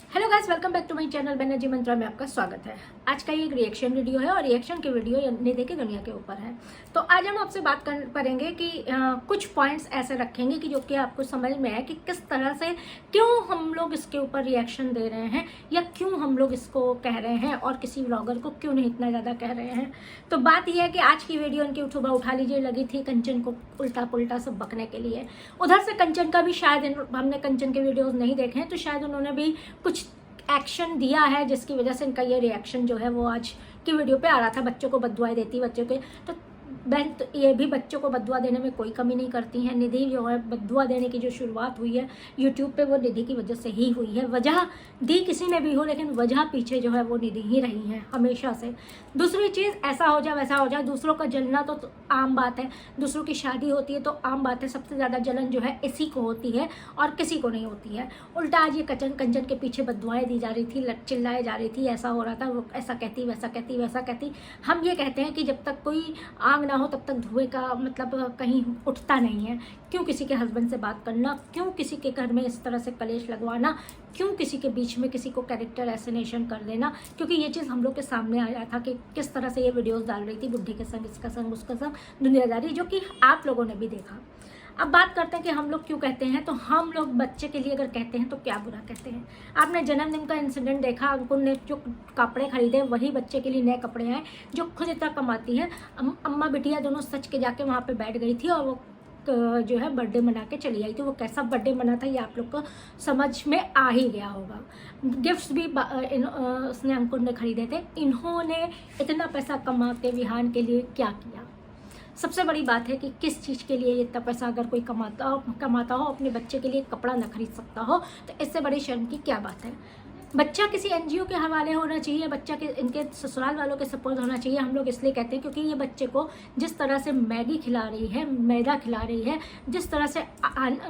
Hello guys, welcome back to my channel Banerjee Mantra में आपका स्वागत है। आज का ये एक रिएक्शन वीडियो है और रिएक्शन की वीडियो निधि की दुनिया के ऊपर है। तो आज हम आपसे बात करेंगे कि कुछ पॉइंट्स ऐसे रखेंगे कि जो कि आपको समझ में आए कि किस तरह से क्यों हम लोग इसके ऊपर रिएक्शन दे रहे हैं या क्यों हम लोग इसको कह रहे हैं और किसी व्लॉगर को क्यों नहीं इतना ज़्यादा कह रहे हैं। तो बात यह है कि आज की वीडियो इनकी सुबह उठा लीजिए लगी थी कंचन को उल्टा पुल्टा सब बकने के लिए। उधर से कंचन का भी शायद हमने कंचन के वीडियोज़ नहीं देखे हैं, तो शायद उन्होंने भी कुछ एक्शन दिया है जिसकी वजह से इनका ये रिएक्शन जो है वो आज की वीडियो पे आ रहा था। बच्चों को बददुआएं देती बच्चों के, तो बहन तो ये भी बच्चों को बददुआ देने में कोई कमी नहीं करती हैं। निधि जो है बददुआ देने की जो शुरुआत हुई है यूट्यूब पे वो निधि की वजह से ही हुई है। वजह दी किसी ने भी हो, लेकिन वजह पीछे जो है वो निधि ही रही है हमेशा से। दूसरी चीज़, ऐसा हो जाए वैसा हो जाए, दूसरों का जलना तो आम बात है। दूसरों की शादी होती है तो आम बात है, सबसे ज़्यादा जलन जो है इसी को होती है और किसी को नहीं होती है। उल्टा आज ये कंचन के पीछे बददुआएं दी जा रही थी, चिल्लाए जा रही थी, ऐसा हो रहा था, वो ऐसा कहती वैसा कहती वैसा कहती। हम ये कहते हैं कि जब तक कोई आग ना हो तब तक धुएं का मतलब कहीं उठता नहीं है। क्यों किसी के हस्बैंड से बात करना, क्यों किसी के घर में इस तरह से कलेश लगवाना, क्यों किसी के बीच में किसी को कैरेक्टर एसिनेशन कर देना। क्योंकि ये चीज़ हम लोग के सामने आया था कि किस तरह से ये वीडियोस डाल रही थी, बुढ़ी के संग इसका संग उसका संग दुनियादारी, जो कि आप लोगों ने भी देखा। अब बात करते हैं कि हम लोग क्यों कहते हैं। तो हम लोग बच्चे के लिए अगर कहते हैं तो क्या बुरा कहते हैं। आपने जन्मदिन का इंसिडेंट देखा, अंकुर ने जो कपड़े खरीदे वही बच्चे के लिए नए कपड़े हैं, जो खुद इतना कमाती है। अम्मा बिटिया दोनों सच के जाके वहाँ पे बैठ गई थी और वो जो है बर्थडे मना के चली आई थी। वो कैसा बर्थडे मना था ये आप लोग को समझ में आ ही गया होगा। गिफ्ट्स भी उसने अंकुर ने खरीदे थे। इन्होंने इतना पैसा कमा के विहान के लिए क्या किया। सबसे बड़ी बात है कि किस चीज़ के लिए इतना पैसा अगर कोई कमाता हो अपने बच्चे के लिए कपड़ा ना खरीद सकता हो, तो इससे बड़ी शर्म की क्या बात है। बच्चा किसी एनजीओ के हवाले होना चाहिए, बच्चा के इनके ससुराल वालों के सपोर्ट होना चाहिए। हम लोग इसलिए कहते हैं क्योंकि ये बच्चे को जिस तरह से मैगी खिला रही है, मैदा खिला रही है, जिस तरह से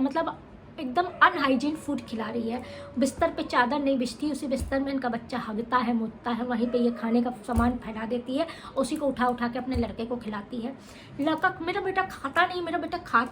मतलब एकदम अनहाइजीन फूड खिला रही है। बिस्तर पे चादर नहीं बिछती, उसी बिस्तर में इनका बच्चा हगता है, मुतता है, वहीं पे ये खाने का सामान फैला देती है, उसी को उठा उठा के अपने लड़के को खिलाती है। लड़का मेरा बेटा खाता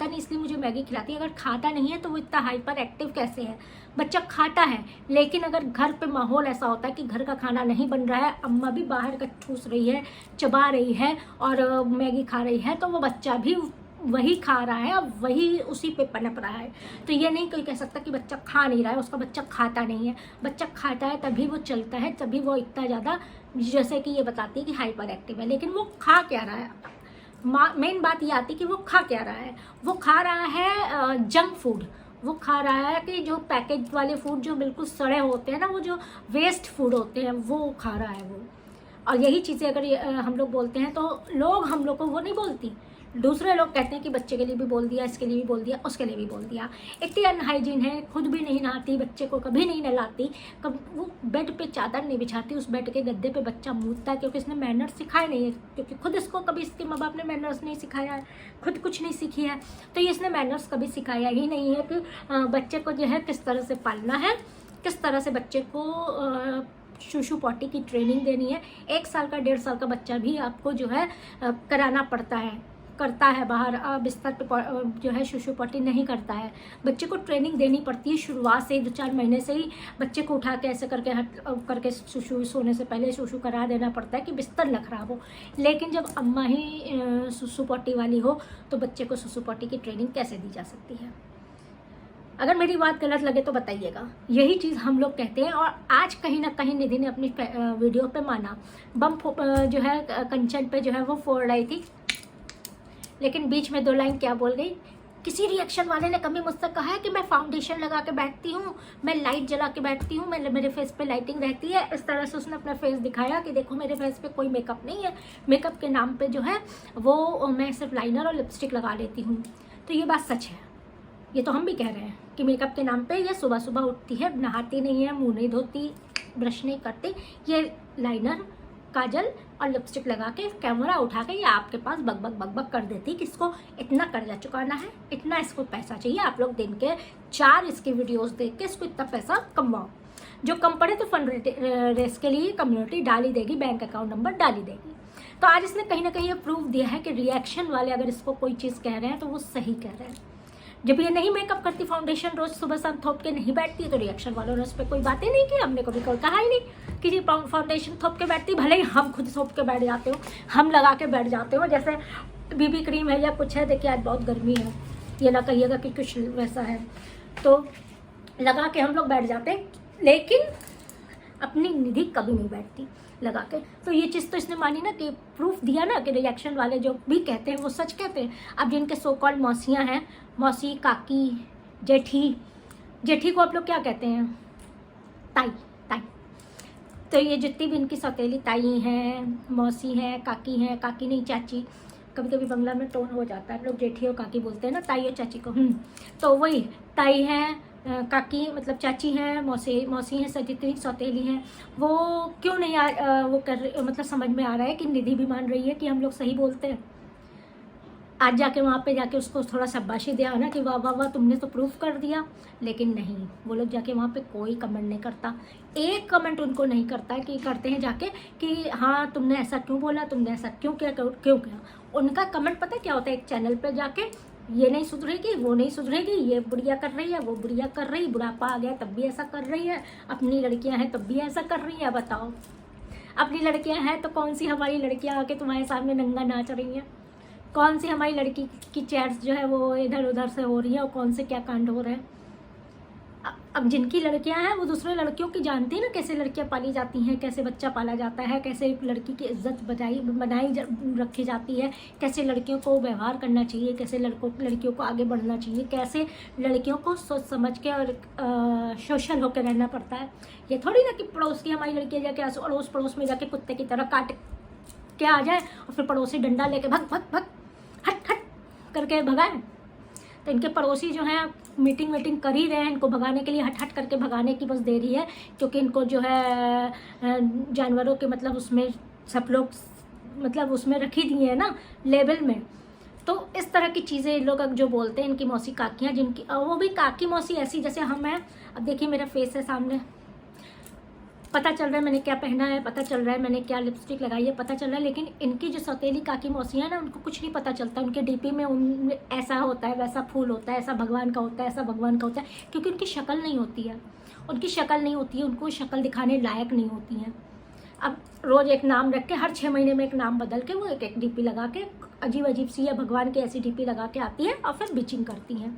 नहीं इसलिए मुझे मैगी खिलाती है। अगर खाता नहीं है तो वो इतना हाइपर एक्टिव कैसे है। बच्चा खाता है, लेकिन अगर घर पे माहौल ऐसा होता है कि घर का खाना नहीं बन रहा है, अम्मा भी बाहर का ठूस रही है, चबा रही है और मैगी खा रही है, तो वो बच्चा भी वही खा रहा है और वही उसी पे पनप रहा है। तो ये नहीं कोई कह सकता कि बच्चा खा नहीं रहा है, उसका बच्चा खाता नहीं है। बच्चा खाता है तभी वो चलता है, तभी वो इतना ज़्यादा जैसे कि ये बताती है कि हाइपर एक्टिव है। लेकिन वो खा क्या रहा है, मेन बात ये आती है कि वो खा क्या रहा है। वो खा रहा है जंक फूड। वो खा रहा है कि जो पैकेज वाले फूड जो बिल्कुल सड़े होते हैं ना, वो जो वेस्ट फूड होते हैं वो खा रहा है वो। और यही चीज़ें अगर हम लोग बोलते हैं तो लोग हम लोग को वो नहीं बोलती, दूसरे लोग कहते हैं कि बच्चे के लिए भी बोल दिया, इसके लिए भी बोल दिया, उसके लिए भी बोल दिया। इतनी अनहाइजीन है, खुद भी नहीं नहाती, बच्चे को कभी नहीं नहलाती, कब वो बेड पे चादर नहीं बिछाती, उस बेड के गद्दे पे बच्चा मूतता है क्योंकि इसने मैनर्स सिखाए नहीं है। क्योंकि खुद इसको कभी इसके माँ बाप ने मैनर्स नहीं सिखाया है, खुद कुछ नहीं सीखी है, तो ये इसने मैनर्स कभी सिखाया ही नहीं है कि बच्चे को जो है किस तरह से पालना है, किस तरह से बच्चे को शूशु पॉटी की ट्रेनिंग देनी है। 1 साल का 1.5 साल का बच्चा भी आपको जो है कराना पड़ता है, करता है बाहर बिस्तर पे जो है शूशु पॉटी नहीं करता है। बच्चे को ट्रेनिंग देनी पड़ती है शुरुआत से, 2-4 महीने से ही बच्चे को उठा के ऐसे करके शूशु सोने से पहले शूशु करा देना पड़ता है कि बिस्तर न खराब हो। लेकिन जब अम्मा ही शूशु पॉटी वाली हो तो बच्चे को शूशु पॉटी की ट्रेनिंग कैसे दी जा सकती है। अगर मेरी बात गलत लगे तो बताइएगा। यही चीज़ हम लोग कहते हैं और आज कहीं ना कहीं निधि ने अपनी वीडियो पे माना। बम जो है कंचन पे जो है वो फोड़ रही थी, लेकिन बीच में 2 लाइन क्या बोल गई। किसी रिएक्शन वाले ने कभी मुझसे कहा है कि मैं फाउंडेशन लगा के बैठती हूँ, मैं लाइट जला के बैठती हूँ, मेरे फेस पे लाइटिंग रहती है। इस तरह से उसने अपना फेस दिखाया कि देखो मेरे फेस पे कोई मेकअप नहीं है, मेकअप के नाम पे जो है वो मैं सिर्फ लाइनर और लिपस्टिक लगा लेती हूँ। तो ये बात सच है, ये तो हम भी कह रहे हैं कि मेकअप के नाम पे ये सुबह सुबह उठती है, नहाती नहीं है, मुँह नहीं धोती, ब्रश नहीं करती, ये लाइनर काजल और लिपस्टिक लगा के कैमरा उठा के ये आपके पास बक कर देती कि इसको इतना कर्जा चुकाना है, इतना इसको पैसा चाहिए, आप लोग दिन के 4 इसके वीडियोस देख के इसको इतना पैसा कमाओ। जो कम पड़े तो फंड रेस के लिए कम्युनिटी डाली देगी, बैंक अकाउंट नंबर डाली देगी। तो आज इसने कहीं ना कहीं ये प्रूफ दिया है कि रिएक्शन वाले अगर इसको कोई चीज़ कह रहे हैं तो वो सही कह रहे हैं। जब ये नहीं मेकअप करती, फाउंडेशन रोज सुबह शाम थोप के नहीं बैठती, तो रिएक्शन वालों ने उस पर कोई बातें नहीं की, हमने कभी कोई कहा ही नहीं कि जी फाउंडेशन थोप के बैठती। भले ही हम खुद थोप के बैठ जाते हो, हम लगा के बैठ जाते हो, जैसे बीबी क्रीम है या कुछ है। देखिए आज बहुत गर्मी है, ये ना कहिएगा कि कुछ वैसा है, तो लगा के हम लोग बैठ जाते हैं, लेकिन अपनी निधि कभी नहीं बैठती लगा के। तो ये चीज़ तो इसने मानी ना, कि प्रूफ दिया ना कि रिएक्शन वाले जो भी कहते हैं वो सच कहते हैं। अब जिनके सो कॉल्ड मौसियाँ हैं, मौसी, काकी, जेठी को आप लोग क्या कहते हैं? ताई। तो ये जितनी भी इनकी सौतेली ताई हैं, मौसी हैं, काकी नहीं चाची, कभी कभी बंगला में टोन हो जाता है, लोग जेठी और काकी बोलते हैं ना, ताई और चाची को। तो वही ताई हैं, काकी मतलब चाची हैं, मौसी हैं, जितनी सौतेली हैं, वो क्यों नहीं वो मतलब समझ में आ रहा है कि निधि भी मान रही है कि हम लोग सही बोलते हैं। आज जाके वहाँ पे जाके उसको थोड़ा शाबाशी दिया ना कि वाह वाह वाह तुमने तो प्रूफ कर दिया, लेकिन नहीं, वो लोग जाके वहाँ पे कोई कमेंट नहीं करता, एक कमेंट उनको नहीं करता है। कि करते हैं जाके कि हाँ तुमने ऐसा क्यों बोला, तुमने ऐसा क्यों किया। उनका कमेंट पता है क्या होता है? एक चैनल पर जाके ये नहीं सुधरेगी, वो नहीं सुधरेगी, ये बुढ़िया कर रही है, वो बुढ़िया कर रही, बुढ़ापा आ गया तब भी ऐसा कर रही है, अपनी लड़कियां हैं तब भी ऐसा कर रही है। बताओ, अपनी लड़कियां हैं तो कौन सी हमारी लड़कियां आके तुम्हारे सामने नंगा नाच रही हैं? कौन सी हमारी लड़की की चैट्स जो है वो इधर उधर से हो रही है, और कौन से क्या कांड हो रहे हैं? अब जिनकी लड़कियां हैं वो दूसरे लड़कियों की जानती है ना, कैसे लड़कियां पाली जाती हैं, कैसे बच्चा पाला जाता है, कैसे एक लड़की की इज्जत बनाई रखी जाती है, कैसे लड़कियों को व्यवहार करना चाहिए, कैसे लड़कियों को आगे बढ़ना चाहिए, कैसे लड़कियों को सोच समझ के और सोशल होकर रहना पड़ता है। ये थोड़ी ना कि पड़ोस की हमारी लड़कियाँ जाके अड़ोस पड़ोस में जाके कुत्ते की तरह काट के आ जाए और फिर पड़ोसी डंडा लेके भग हट करके भगाए। तो इनके पड़ोसी जो हैं मीटिंग कर ही रहे हैं, इनको भगाने के लिए हट करके भगाने की बस देरी है, क्योंकि इनको जो है जानवरों के मतलब उसमें सब लोग मतलब उसमें रखी दिए हैं ना लेबल में। तो इस तरह की चीज़ें लोग जो बोलते हैं, इनकी मौसी काकियाँ, जिनकी वो भी काकी मौसी ऐसी जैसे हम हैं। अब देखिए मेरा फेस है सामने, पता चल रहा है मैंने क्या पहना है, पता चल रहा है मैंने क्या लिपस्टिक लगाई है, पता चल रहा है। लेकिन इनकी जो सौतेली काकी मौसियाँ ना, उनको कुछ नहीं पता चलता। उनके डीपी में उनमें ऐसा होता है, वैसा फूल होता है, ऐसा भगवान का होता है, ऐसा भगवान का होता है, क्योंकि उनकी शक्ल नहीं होती है, उनको शक्ल दिखाने लायक नहीं होती है। अब रोज़ एक नाम रख के, हर 6 महीने में एक नाम बदल के वो एक डीपी लगा के अजीब सी या भगवान की ऐसी डीपी लगा के आती है और फिर बिचिंग करती हैं।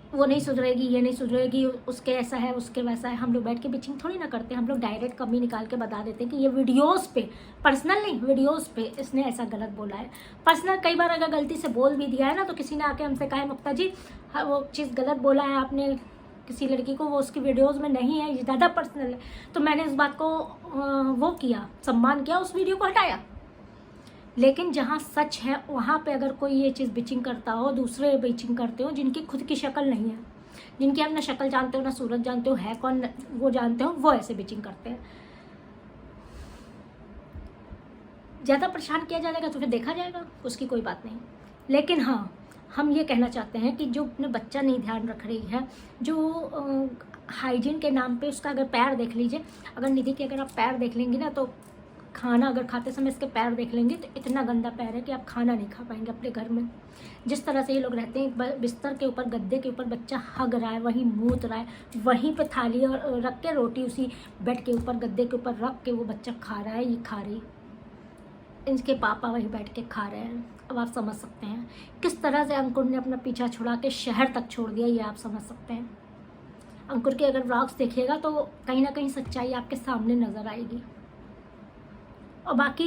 वो नहीं सुधरेगी, ये नहीं सुधरेगी, उसके ऐसा है, उसके वैसा है। हम लोग बैठ के बिचिंग थोड़ी ना करते, हम लोग डायरेक्ट कमी निकाल के बता देते हैं कि ये वीडियोस पे, पर्सनल नहीं, वीडियोस पे इसने ऐसा गलत बोला है। पर्सनल कई बार अगर गलती से बोल भी दिया है ना, तो किसी ने आके हमसे कहा है मुक्ता जी वो चीज़ गलत बोला है आपने किसी लड़की को, वो उसकी वीडियोज़ में नहीं है, ये ज़्यादा पर्सनल है। तो मैंने इस बात को वो किया, सम्मान किया, उस वीडियो को हटाया। लेकिन जहाँ सच है वहाँ पे अगर कोई ये चीज़ बिचिंग करता हो, दूसरे बिचिंग करते हो, जिनकी खुद की शक्ल नहीं है, जिनकी हम ना शक्ल जानते हो ना सूरत जानते हो, है कौन वो जानते हो, वो ऐसे बिचिंग करते हैं। ज़्यादा परेशान किया जाएगा तो फिर देखा जाएगा, उसकी कोई बात नहीं। लेकिन हाँ, हम ये कहना चाहते हैं कि जो अपने बच्चा नहीं ध्यान रख रही है, जो हाइजीन के नाम पे उसका अगर पैर देख लीजिए, अगर निधि के अगर आप पैर देख लेंगी ना, तो खाना अगर खाते समय इसके पैर देख लेंगे तो इतना गंदा पैर है कि आप खाना नहीं खा पाएंगे अपने घर में। जिस तरह से ये लोग रहते हैं, बिस्तर के ऊपर, गद्दे के ऊपर बच्चा हग रहा है, वहीं मूत रहा है, वहीं पे थाली और रख के रोटी उसी बेड के ऊपर, गद्दे के ऊपर रख के वो बच्चा खा रहा है, ये खा रही, इनके पापा वहीं बैठ के खा रहे हैं। अब आप समझ सकते हैं किस तरह से अंकुर ने अपना पीछा छुड़ा के शहर तक छोड़ दिया, ये आप समझ सकते हैं। अंकुर के अगर व्लॉग्स देखिएगा तो कहीं ना कहीं सच्चाई आपके सामने नज़र आएगी। और बाकी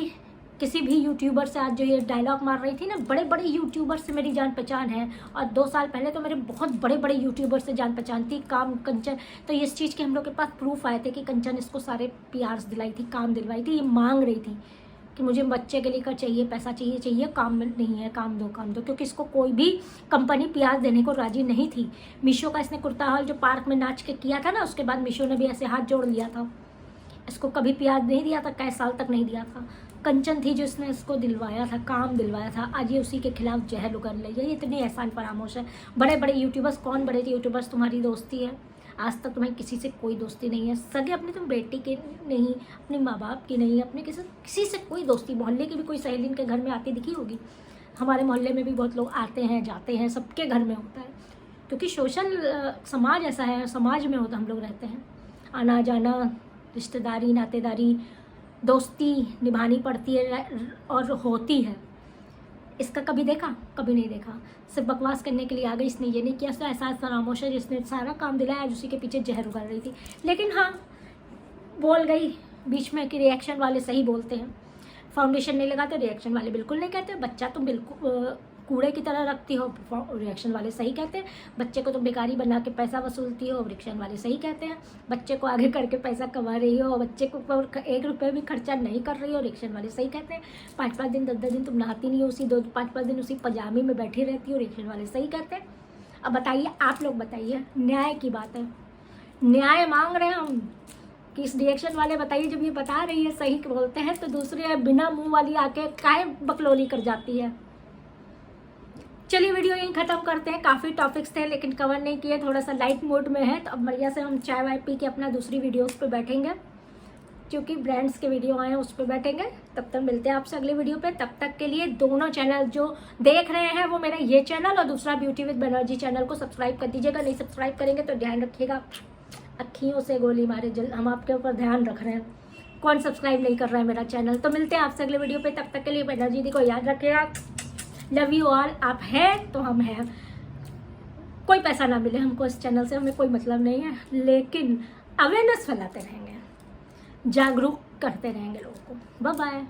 किसी भी यूट्यूबर से आज जो ये डायलॉग मार रही थी ना, बड़े बड़े यूट्यूबर से मेरी जान पहचान है, और 2 साल पहले तो मेरे बहुत बड़े बड़े यूट्यूबर से जान पहचान थी। कंचन, तो इस चीज़ के हम लोग के पास प्रूफ आए थे कि कंचन इसको सारे PRs दिलाई थी, काम दिलवाई थी। ये मांग रही थी कि मुझे बच्चे के लिए का चाहिए, पैसा चाहिए, काम नहीं है, काम दो, क्योंकि इसको कोई भी कंपनी PRs देने को राजी नहीं थी। मीशो का इसने कुर्ता हाल जो पार्क में नाच के किया था ना, उसके बाद मीशो ने भी ऐसे हाथ जोड़ लिया था, इसको कभी PRs नहीं दिया था, कई साल तक नहीं दिया था। कंचन थी जो इसने इसको दिलवाया था, काम दिलवाया था। आज ये उसी के खिलाफ जहर उगल रही है। ये इतनी एहसान फरामोश है। बड़े बड़े यूट्यूबर्स, कौन बड़े यूट्यूबर्स तुम्हारी दोस्ती है? आज तक तुम्हें किसी से कोई दोस्ती नहीं है, सगे अपनी तुम बेटी के नहीं, अपने माँ बाप की नहीं, अपने किसी से कोई दोस्ती, मोहल्ले की भी कोई सहेली इनके घर में आती दिखी होगी? हमारे मोहल्ले में भी बहुत लोग आते हैं जाते हैं, सबके घर में होता है, क्योंकि सोशल समाज ऐसा है, समाज में होता हम लोग रहते हैं, आना जाना, रिश्तेदारी, नातेदारी, दोस्ती निभानी पड़ती है और होती है। इसका कभी देखा? कभी नहीं देखा। सिर्फ बकवास करने के लिए आ गई, इसने ये नहीं किया, ऐसा खामोश है जिसने सारा काम दिलाया, आज उसी के पीछे जहर उगल रही थी। लेकिन हाँ, बोल गई बीच में कि रिएक्शन वाले सही बोलते हैं, फाउंडेशन नहीं लगाते, रिएक्शन वाले बिल्कुल नहीं कहते, बच्चा तुम बिल्कुल कूड़े की तरह रखती हो, रिएक्शन वाले सही कहते हैं, बच्चे को तुम बेकारी बना के पैसा वसूलती हो, रिएक्शन वाले सही कहते हैं, बच्चे को आगे करके पैसा कमा रही हो, बच्चे को 1 रुपये भी खर्चा नहीं कर रही हो, रिएक्शन वाले सही कहते हैं, 5-5 दिन 10-10 दिन तुम नहाती नहीं हो, उसी 5-5 दिन उसी पजामी में बैठी रहती हो, रिएक्शन वाले सही कहते हैं। अब बताइए, आप लोग बताइए, न्याय की बात है, न्याय मांग रहे हैं हम कि इस रिएक्शन वाले बताइए, जब ये बता रही है सही बोलते हैं तो दूसरे बिना मुंह वाली आके काहे बकलोली कर जाती है। चलिए वीडियो यहीं ख़त्म करते हैं। काफ़ी टॉपिक्स थे लेकिन कवर नहीं किए, थोड़ा सा लाइट मोड में है, तो अब बढ़िया से हम चाय वाय पी के अपना दूसरी वीडियोस पे बैठेंगे, क्योंकि ब्रांड्स के वीडियो आए हैं उस पर बैठेंगे। तब तक मिलते हैं आपसे अगले वीडियो पे। तब तक के लिए दोनों चैनल जो देख रहे हैं वो मेरा ये चैनल और दूसरा ब्यूटी विद बनर्जी चैनल को सब्सक्राइब कर दीजिएगा। नहीं सब्सक्राइब करेंगे तो ध्यान रखिएगा, अखियों से गोली मारे, हम आपके ऊपर ध्यान रख रहे हैं। कौन सब्सक्राइब नहीं कर रहा है मेरा चैनल। तो मिलते हैं आपसे अगले वीडियो पे, तब तक के लिए बनर्जी दी को याद रखिएगा। Love you all. आप हैं तो हम हैं, कोई पैसा ना मिले हमको इस चैनल से, हमें कोई मतलब नहीं है, लेकिन अवेयरनेस फैलाते रहेंगे, जागरूक करते रहेंगे लोगों को। Bye bye.